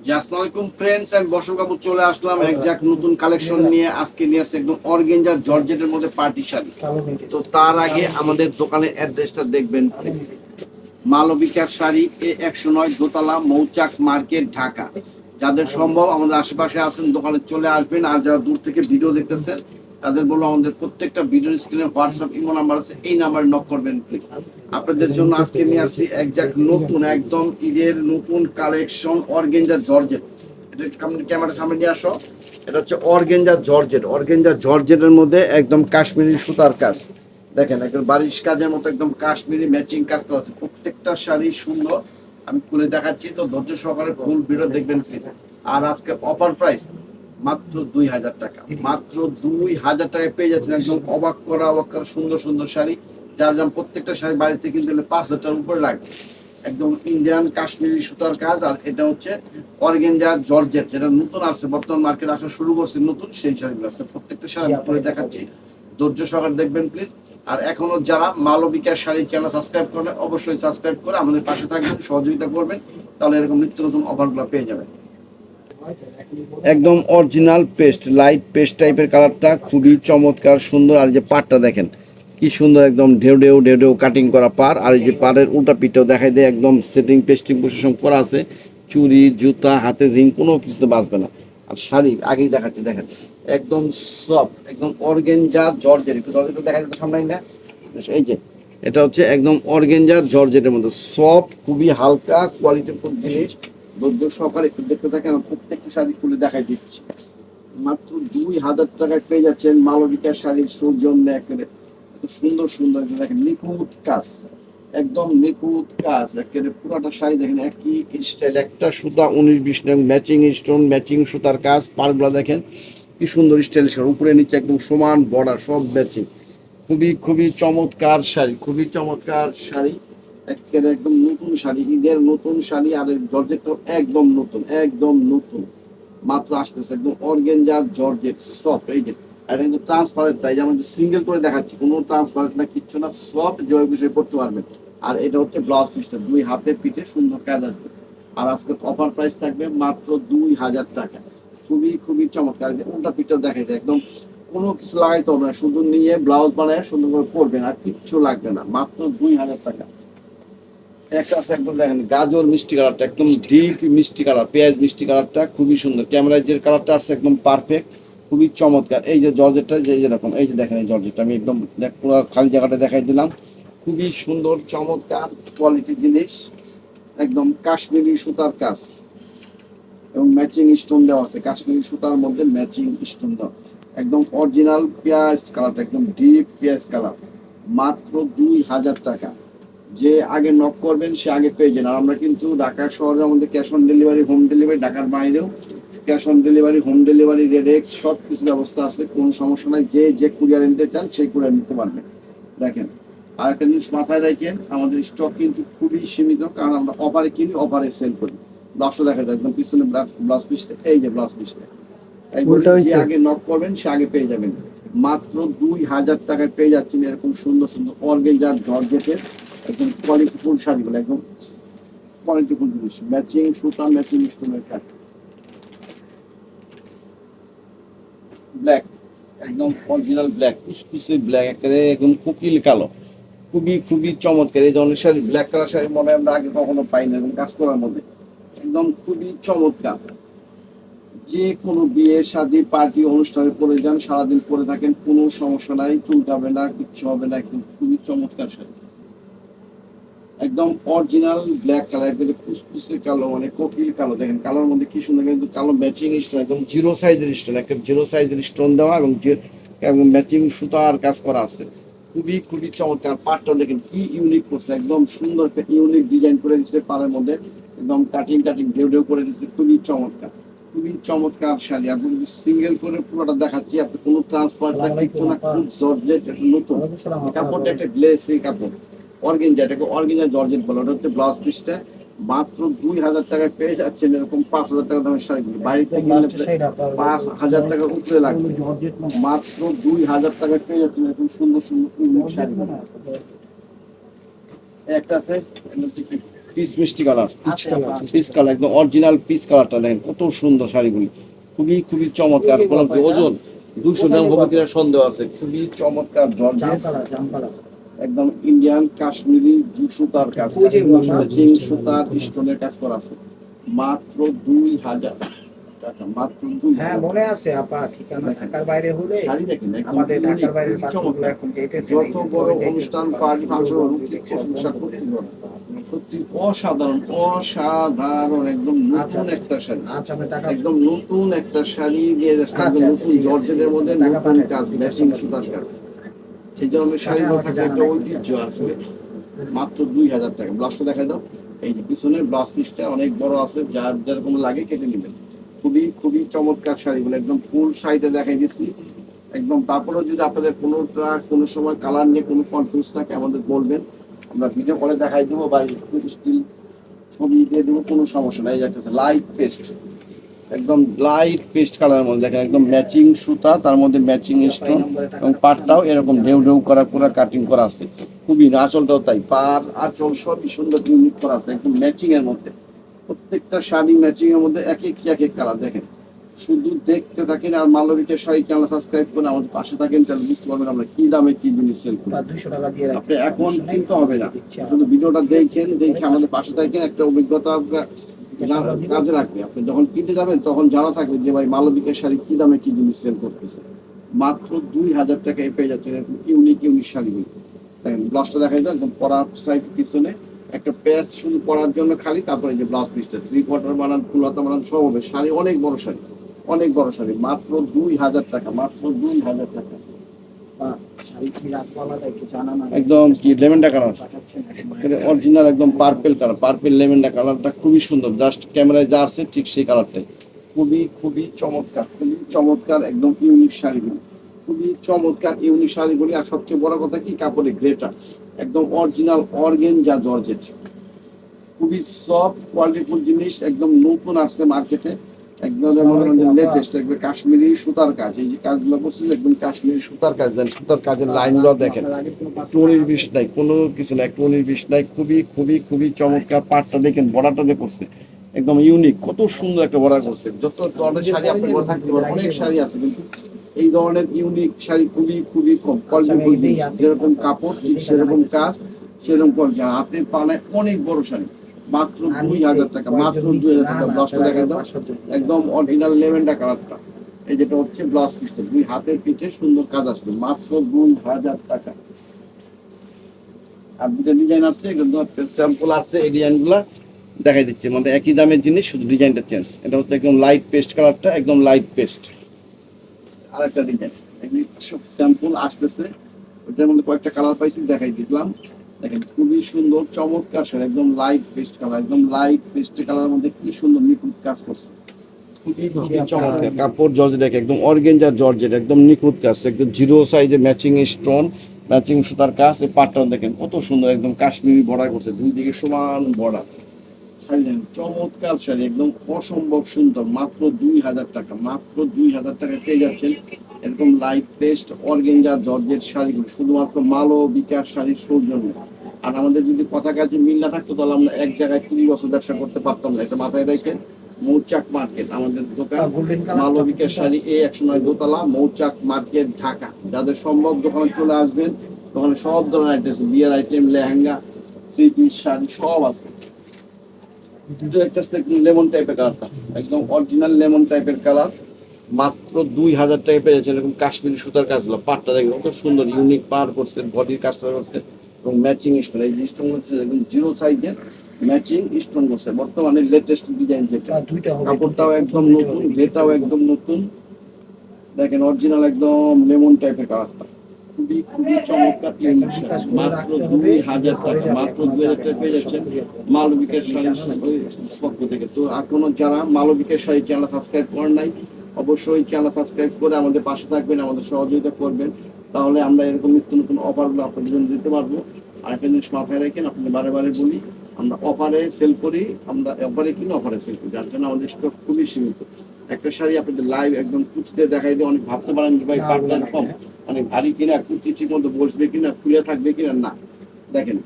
জি, আসসালামু আলাইকুম ফ্রেন্ডস, আমি বসর কাপুর চলে আসলাম একজাক্ট নতুন কালেকশন নিয়ে। আজকে নিয়ে আসছে একদম অর্গেঞ্জার জর্জেটের মধ্যে পার্টি শাড়ি। তো তার আগে আমাদের দোকানের অ্যাড্রেসটা দেখবেন। মালবিকার শাড়ি A109 দোতলা, মৌচাক মার্কেট, ঢাকা। যাদের সম্ভব আমাদের আশেপাশে আছেন দোকানে চলে আসবেন, আর যারা দূর থেকে ভিডিও দেখতেছেন তাদের বলবো আমাদের প্রত্যেকটা ভিডিও স্ক্রিনে হোয়াটসঅ্যাপ ইমো নাম্বার আছে, এই নাম্বারে নক করবেন প্লিজ। আপনাদের জন্য আজকে নিয়ে আসছি একজাক্ট নতুন একদম ঈদের নতুন কালেকশন অর্গেঞ্জা জর্জেট। এটা ক্যামেরার সামনে নিয়ে আসো। এটা হচ্ছে অর্গেঞ্জা জর্জেট। অর্গেঞ্জা জর্জেটের মধ্যে একদম কাশ্মীরি সুতার কাজ, দেখেন একদম বারিশ কাজের মতো একদম কাশ্মীরি ম্যাচিং কাজ করা আছে। প্রত্যেকটা শাড়ি সুন্দর, আমি খুলে দেখাচ্ছি, তো ধৈর্য সহকারে ফুল ভিডিও দেখবেন প্লিজ। আর আজকে অফার প্রাইস মাত্র 2000 টাকা, মাত্র 2000 টাকায় পেয়ে যাচ্ছেন একদম অবাক করা সুন্দর সুন্দর শাড়ি। যার যেমন প্রত্যেকটা শাড়ি বাড়িতে কিনতে হলে 5000 টাকার উপরে লাগবে। একদম ইন্ডিয়ান কাশ্মীরি সুতার কাজ। আর এটা হচ্ছে অর্গেঞ্জার জর্জেট, যেটা নতুন আসছে, বর্তমান মার্কেট আসা শুরু করছে নতুন, সেই শাড়িগুলো প্রত্যেকটা শাড়ি আমি খুলে দেখাচ্ছি, ধৈর্য সহকারে দেখবেন প্লিজ। আর এখনো যারা মালবিকার শাড়ি চ্যানেল সাবস্ক্রাইব করবেন, অবশ্যই সাবস্ক্রাইব করে আমাদের পাশে থাকবেন, সহযোগিতা করবেন, তাহলে এরকম নিত্য নতুন অফারগুলো পেয়ে যাবেন। একদম অরিজিনাল পেস্ট, লাইট পেস্ট টাইপের কালারটা খুবই চমৎকার সুন্দর। আর যে পাড়টা দেখেন কি সুন্দর, একদম ঢেউ ঢেউ ঢেউ ঢেউ কাটিং করা পার। আর এই যে পাড়ের উল্টা পিঠটাও দেখাই দেয়, একদম সেটিং পেস্টিং প্রসেসন করা আছে। চুড়ি, জুতা, হাতের রিং কোনো কিছুতে বাঁচবে না। আর শাড়ি আগেই দেখাচ্ছি, দেখেন একদম সফট, একদম অর্গেঞ্জা জর্জেট। একটু জর্জেটটা দেখা যেত সামনে না, এই যে এটা হচ্ছে একদম অর্গেঞ্জা জর্জেটের মধ্যে সফট, খুবই হালকা কোয়ালিটির জিনিস। ধৈর্য সহকারে একটু দেখতে থাকে, আমি প্রত্যেকটা শাড়ি খুলে দেখাই দিচ্ছি। মাত্র 2000 টাকায় পেয়ে যাচ্ছেন মালবিকার শাড়ির সৌজন্য। একেবারে এত সুন্দর সুন্দর দেখেন, নিখুঁত কাজ, একদম নিখুঁত কাজ। একেবারে পুরাটা শাড়ি দেখেন একই স্টাইল, একটা সুতা 19-20 ম্যাচিং স্টোন, ম্যাচিং সুতার কাজ। পাড়গুলো দেখেন কি সুন্দর স্টাইল, উপরে নিচে একদম সমান বর্ডার, সব ম্যাচিং। খুবই খুবই চমৎকার শাড়ি, খুবই চমৎকার শাড়ি। একেবারে একদম নতুন শাড়ি, ঈদের নতুন শাড়ি। আর জর্জেটটাও একদম নতুন, একদম নতুন, মাত্র আসতেছে। একদম অর্গেঞ্জা জর্জেট সফট। এই যে এটা কিন্তু ট্রান্সপারেন্ট, তাই যে আমাদের সিঙ্গেল করে দেখাচ্ছি, কোনো ট্রান্সপারেন্ট না, কিচ্ছু না, সফট, যেভাবে বিষয় করতে পারবেন। আর এটা হচ্ছে ব্লাউজ পিসটা, দুই হাতের পিঠে সুন্দর কাজ আসবে। আর আজকে অফার প্রাইস থাকবে মাত্র 2000 টাকা। খুবই খুবই চমৎকার। যে উল্টা পিঠটা দেখাই যায়, একদম কোনো কিছু লাগাইতে হবে না, শুধু নিয়ে ব্লাউজ বানায় সুন্দর করে পরবেন, আর কিচ্ছু লাগবে না, মাত্র 2000 টাকা। একটা আছে একদম দেখেন গাজর মিষ্টি কালারটা, একদম ডিপ মিষ্টি কালার, পেঁয়াজ মিষ্টি কালারটা খুবই সুন্দর। ক্যামেরায় যে কালারটা আসছে একদম পারফেক্ট, খুবই চমৎকার। এই যে জর্জেটটা যে যেরকম, এই যে দেখেন এই জর্জেটটা আমি একদম পুরো খালি জায়গাটা দেখাই দিলাম। খুবই সুন্দর চমৎকার কোয়ালিটির জিনিস, একদম কাশ্মীরি সুতার কাজ এবং ম্যাচিং স্টোন দেওয়া আছে। কাশ্মীরি সুতার মধ্যে ম্যাচিং স্টোন দেওয়া, একদম অরিজিনাল পেঁয়াজ কালারটা, একদম ডিপ পেঁয়াজ কালার, মাত্র 2000 টাকা। যে আগে নক করবেন সে আগে পেয়ে যান। আর আমরা কিন্তু ঢাকা শহরে আমাদের cash on delivery, home delivery, ঢাকার বাইরেও cash on delivery, home delivery, RedX সব কিছু ব্যবস্থা আছে, কোনো সমস্যা নাই। যে যে কুরিয়ার নিতে চান সেই কুরিয়ার নিতে পারবেন। দেখেন আর একটা জিনিস মাথায় রাখেন, আমাদের স্টক কিন্তু খুবই সীমিত, কারণ আমরা অফারে কিনি, অফারে সেল করি। ব্লাউজটা দেখা যায় একদম পিছনে, ব্লাউজ পিসটা, এই যে ব্লাউজ পিসটা, যে আগে নক করবেন সে আগে পেয়ে যাবেন। মাত্র 2000 টাকায় পেয়ে যাচ্ছেন এরকম সুন্দর সুন্দর অর্গেঞ্জার জর্জেটের একদম কোয়ালিটিফুল শাড়িগুলো, একদম কোয়ালিটিফুল জিনিস, ম্যাচিং সুতা, ম্যাচিং স্টোনের কাজ, ব্ল্যাক, একদম অরিজিনাল ব্ল্যাক, কুচকুচে ব্ল্যাক, একেবারে একদম কোকিল কালো। খুবই খুবই চমৎকার এই ধরনের শাড়ি, ব্ল্যাক কালার শাড়ি মনে হয় আমরা আগে কখনো পাই না, এবং কাজ করার মধ্যে একদম খুবই চমৎকার। যে কোনো বিয়ে শাদী পার্টি অনুষ্ঠানে পরে যান, সারাদিন পরে থাকেন, কোনো সমস্যা নাই, চুলকাবে না, কিচ্ছু হবে না, একদম খুবই চমৎকার শাড়ি। একদম অরিজিনাল ব্ল্যাক কালার, একদম কুচকুচে কালো, মানে কোকিল কালো। দেখেন কালোর মধ্যে কি সুন্দর, কিন্তু কালো ম্যাচিং স্টোন, একদম জিরো সাইজের স্টোন, একদম জিরো সাইজের স্টোন দেওয়া, এবং এবং ম্যাচিং সুতার কাজ করা আছে। খুবই খুবই চমৎকার। পাটটা দেখেন কি ইউনিক করছে, একদম সুন্দর একটা ইউনিক ডিজাইন করে দিচ্ছে পাড়ের মধ্যে, একদম কাটিং কাটিং ঢেউ ঢেউ করে দিচ্ছে, খুবই চমৎকার, খুবই চমৎকার শাড়ি। আপনি যদি সিঙ্গেল করে পুরোটা দেখাচ্ছি, আপনি কোনো ট্রান্সপার না, কিচ্ছু না, খুব জর্জেট, নতুন কাপড়টা, একটা গ্লেসি কাপড়, অর্গেঞ্জা, এটাকে অর্গেঞ্জা জর্জেট বলে। ওটা হচ্ছে ব্লাউজ পিসটা। মাত্র 2000 টাকায় পেয়ে যাচ্ছেন এরকম 5000 টাকা দামের শাড়িগুলো, বাড়িতে কিনলে 5000 টাকার উপরে লাগবে। মাত্র 2000 টাকায় পেয়ে যাচ্ছেন এরকম সুন্দর সুন্দর ইউনিক শাড়িগুলো। একটা আছে পিস মিষ্টি কালার, আচ্ছা, পিস কালার একদম অরিজিনাল পিস কালারটা দেখেন কত সুন্দর শাড়িগুলি, খুবই খুবই চমৎকার। বললাম কি ওজন 200 গ্রাম হবে কিনা সন্দেহ আছে। খুবই চমৎকার জর্জেট, একদম ইন্ডিয়ান কাশ্মীরি সুতার কাজ, ম্যাচিং সুতার স্টোনের কাজ করা আছে। মাত্র 2000 টাকা, মাত্র 2000। হ্যাঁ মনে আছে আপা, ঠিকানা ঢাকার বাইরে হলে শাড়ি দেখেন একদম আমাদের ঢাকার বাইরের খুবই পার্সেলগুলো চমৎকার। এখন যেতেছে যত বড় অনুষ্ঠান পার্টি ফাংশন প্রশংসা করতে হবে। সত্যি অসাধারণ, অসাধারণ একদম নতুন একটা শাড়ি, আচ্ছা আমি টাকা একদম নতুন একটা শাড়ি দিয়ে যাচ্ছে, একদম আচ্ছা, নতুন ঠিক আছে, জর্জেটের ঠিক আছে, মধ্যে টাকা নতুন পাঠাই কাজ, দিচ্ছি, ম্যাচিং চেষ্টা সুতার করছি। কাজ। এই ধরনের শাড়িগুলো আমাকে থাকলে একটা জানাবেন। ঐতিহ্য আসলে। মাত্র 2000 টাকা। ব্লাউজটা দেখাই দাও। এই যে পিছনের ব্লাউজ পিসটা অনেক বড় আছে, যার যেরকম লাগে কেটে নেবেন। খুবই খুবই চমৎকার শাড়িগুলো, একদম ফুল শাড়িটা দেখাই দিচ্ছি একদম। তারপরেও যদি আপনাদের কোনোটা কোনো সময় কালার নিয়ে কোনো কনফিউজ থাকে আমাদের বলবেন, আমরা ভিডিও করে দেখাই দেবো বা স্টিল ছবি দিয়ে দেবো, কোনো সমস্যা নাই। এই যে একটা লাইট পেস্ট, একদম লাইট পেস্ট কালারের মধ্যে দেখেন, একদম ম্যাচিং সুতা, তার মধ্যে ম্যাচিং স্টোন এবং পাটটাও এরকম ঢেউ ঢেউ করা পুরো কাটিং করা আছে। খুবই আঁচলটাও তাই, পার আঁচল সবই সুন্দর ইউনিক করা আছে, একদম ম্যাচিং এর মধ্যে। প্রত্যেকটা শাড়ি ম্যাচিং এর মধ্যে এক এক কালার দেখেন। শুধু দেখতে থাকেন আর মালবিকের শাড়ি চ্যানেল সাবস্ক্রাইব করে আমাদের পাশে থাকেন, তাহলে বুঝতে পারবেন আমরা কি দামে কি জিনিস সেল করি। 200 টাকা দিয়ে আপনি এখন কিনতে হবে না, শুধু ভিডিওটা দেখেন, দেখে আমাদের পাশে থাকেন, একটা অভিজ্ঞতা কাজে লাগবে। আপনি যখন কিনতে যাবেন তখন জানা থাকবে যে ভাই মালবিকের শাড়ি কি দামে কি জিনিস সেল করতেছে। মাত্র 2000 টাকায় পেয়ে যাচ্ছেন এরকম ইউনিক ইউনিক শাড়িগুলো। দেখেন ব্লাউজটা দেখাই দেন, একদম পরার সাইড পিছনে একটা প্যাচ শুধু পরার জন্য খালি, তারপরে যে ব্লাউজ পিসটা 3/4 বানান ফুল হাতা বানান সব হবে। শাড়ি অনেক বড় শাড়ি, অনেক বড় শাড়ি, মাত্র 2000 টাকা, মাত্র 2000 টাকা। একদম কি লেমেন্ডা কালার, অরিজিনাল একদম পার্পেল কালার, পার্পেল লেমেন্ডা কালারটা খুবই সুন্দর, জাস্ট ক্যামেরায় যা আসছে ঠিক সেই কালারটাই। খুবই খুবই চমৎকার, খুবই চমৎকার একদম ইউনিক শাড়িগুলি, খুবই চমৎকার ইউনিক শাড়িগুলি। আর সবচেয়ে বড় কথা কি কাপড়ের গ্রেটা, একদম অরিজিনাল অর্গেনজা জর্জেট, খুবই সফট কোয়ালিটিফুল জিনিস, একদম নতুন আসছে মার্কেটে, একদম মনে করেন লেটেস্ট, একদম কাশ্মীরি সুতার কাজ। এই যে কাজগুলো করছে একদম কাশ্মীরি সুতার কাজ, দেন সুতার কাজের লাইনগুলো দেখেন, একটু 19-20 নাই, কোনো কিছু নাই, একটু 19-20 নাই। খুবই খুবই খুবই চমৎকার। পার্টটা দেখেন, বর্ডারটা যে করছে একদম ইউনিক, কত সুন্দর একটা বর্ডার করছে। যত ধরনের শাড়ি আপনি ঘরে থাকতে পারেন, অনেক শাড়ি আছে, কিন্তু এই ধরনের ইউনিক শাড়ি খুবই খুবই কম কোয়ালিটিফুল জিনিস। যেরকম কাপড় ঠিক সেরকম কাজ, সেরকম কোয়ালিটি, হাতে পানায় অনেক বড় শাড়ি। মাত্র 2000 টাকা, মাত্র 2000 টাকা। ব্লাউজটা দেখা দাও, একদম অরিজিনাল লেভেন্ডার কালারটা। এই যেটা হচ্ছে ব্লাউজ পিসটা, দুই হাতের পিঠে সুন্দর কাজ আসবে, মাত্র 2000 টাকা। আর দুটো ডিজাইন আছে, এগুলো স্যাম্পল আছে, এই ডিজাইনগুলো দেখাই দিচ্ছি। মানে একই দামের জিনিস, শুধু ডিজাইনটা চেঞ্জ। এটা হচ্ছে একদম লাইট পেস্ট কালারটা, একদম লাইট পেস্ট। আরেকটা ডিজাইন, এগুলি সব স্যাম্পল আসতেছে, ওটার মধ্যে কয়েকটা কালার পাইছি, দেখাই দিলাম। দেখেন খুবই সুন্দর চমৎকার শাড়ি, একদম লাইট পেস্ট কালার, একদম লাইট পেস্ট কালারের মধ্যে কি সুন্দর নিখুঁত কাজ করছে। খুবই খুবই চমৎকার কাপড়, জর্জেট দেখে একদম অর্গেনজা জর্জেট, একদম নিখুঁত কাজ, একদম জিরো সাইজে ম্যাচিং স্টোন, ম্যাচিং সুতার কাজ। এই পাটটাও দেখেন কত সুন্দর, একদম কাশ্মীরি বর্ডার করছে, দুই দিকে সমান বর্ডার। শাড়ি দেখেন চমৎকার শাড়ি, একদম অসম্ভব সুন্দর। মাত্র 2000 টাকা, মাত্র 2000 টাকা পেয়ে যাচ্ছেন এরকম লাইট পেস্ট অর্গেনজা জর্জেট শাড়িগুলো, শুধুমাত্র মালবিকার শাড়ির সৌজন্য। আর আমাদের যদি কথা কাজে মিল না থাকতো তাহলে আমরা এক জায়গায় 30 বছর ব্যবসা করতে পারতাম না, এটা মাথায় রেখে। মৌচাক মার্কেট আমাদের দোকান, মালবিকার শাড়ি, A109 দোতলা, মৌচাক মার্কেট, ঢাকা। যাদের সম্ভব দোকানে চলে আসবেন, দোকানে সব ধরনের আইটেম, বিয়ের item, lehenga, three piece sari সব আছে। লেমন টাইপের কালারটা, একদম অরিজিনাল লেমন টাইপের কালার, মাত্র 2000 টাকা পেয়ে যাচ্ছেন। এরকম কাশ্মীরি সুতার কাজগুলো, পাটটা দেখবেন কত সুন্দর ইউনিক পার করছে, বডির কাজটা করছে এবং ম্যাচিং স্টোন। এই যে স্টোন করছে একদম জিরো সাইজের ম্যাচিং স্টোন করছে, বর্তমানে লেটেস্ট ডিজাইন যেটা। কাপড়টাও একদম নতুন, ডেটাও একদম নতুন। দেখেন অরিজিনাল একদম লেমন টাইপের কালারটা, খুবই খুবই চমৎকার ইউনিক শাড়ি। মাত্র 2000 টাকা, মাত্র 2000 টাকা পেয়ে যাচ্ছেন মালবিকের শাড়ির পক্ষ থেকে। তো এখনো যারা মালবিকের শাড়ি চ্যানেল সাবস্ক্রাইব করেন নাই, অবশ্যই চ্যানেল সাবস্ক্রাইব করে আমাদের পাশে থাকবেন, আমাদের সহযোগিতা করবেন, তাহলে আমরা এরকম নিত্য নতুন অফারগুলো আপনাদের জন্য দিতে পারবো। আর একটা জিনিস মাথায় রাখেন, আপনি বারে বারে বলি, আমরা অফারে সেল করি, আমরা অফারে কিনে অফারে সেল করি, যার জন্য আমাদের স্টক খুবই সীমিত। একটা শাড়ি আপনাদের লাইভ একদম কুচিতে দেখাই দিয়ে অনেক ভাবতে পারেন যে ভাই পাটটা কম, অনেক ভারী কিনা, কুচি ঠিক মতো বসবে কিনা, খুলে থাকবে কিনা, না। দেখেন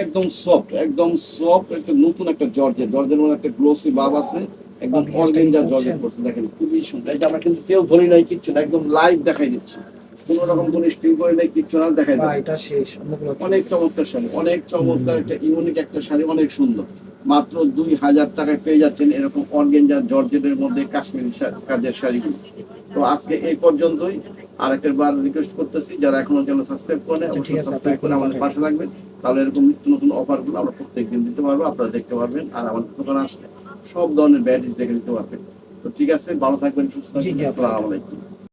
একদম সফট, একদম সফট, একটা নতুন একটা জর্জের মধ্যে একটা গ্লোসি ভাব আছে, একদম অর্গানজা জর্জেট করছে। দেখেন খুবই সুন্দর। এটা আমরা কিন্তু কেউ ধরি নাই, কিচ্ছু না, একদম লাইভ দেখাই দিচ্ছি, কোনো রকম কোনো স্টিল করে নাই, কিচ্ছু না, দেখাই বা দিচ্ছি। এটা শেষ অন্যগুলো অনেক চমৎকার শাড়ি, অনেক চমৎকার, একটা ইউনিক একটা শাড়ি, অনেক সুন্দর। মাত্র 2000 টাকায় পেয়ে যাচ্ছেন এরকম অর্গানজা জর্জেটের মধ্যে কাশ্মীরি কাজের শাড়িগুলো। তো আজকে এই পর্যন্তই। আর একবার রিকোয়েস্ট করতেছি, যারা এখনো চ্যানেল সাবস্ক্রাইব করে আচ্ছা, ঠিক অবশ্যই আছে, সাবস্ক্রাইব করে আপনারা আমাদের এখন পাশে থাকবেন। তাহলে এরকম নিত্য নতুন অফারগুলো আমরা প্রত্যেকদিন দিতে পারবো, আপনারা দেখতে পারবেন, আর আমাদের দোকানে আসলে সব ধরনের ভ্যারাইটিস দেখে নিতে পারবেন। তো ঠিক আছে, ভালো থাকবেন, সুস্থ জি থাকবেন, জি আপা। আসসালামু আলাইকুম।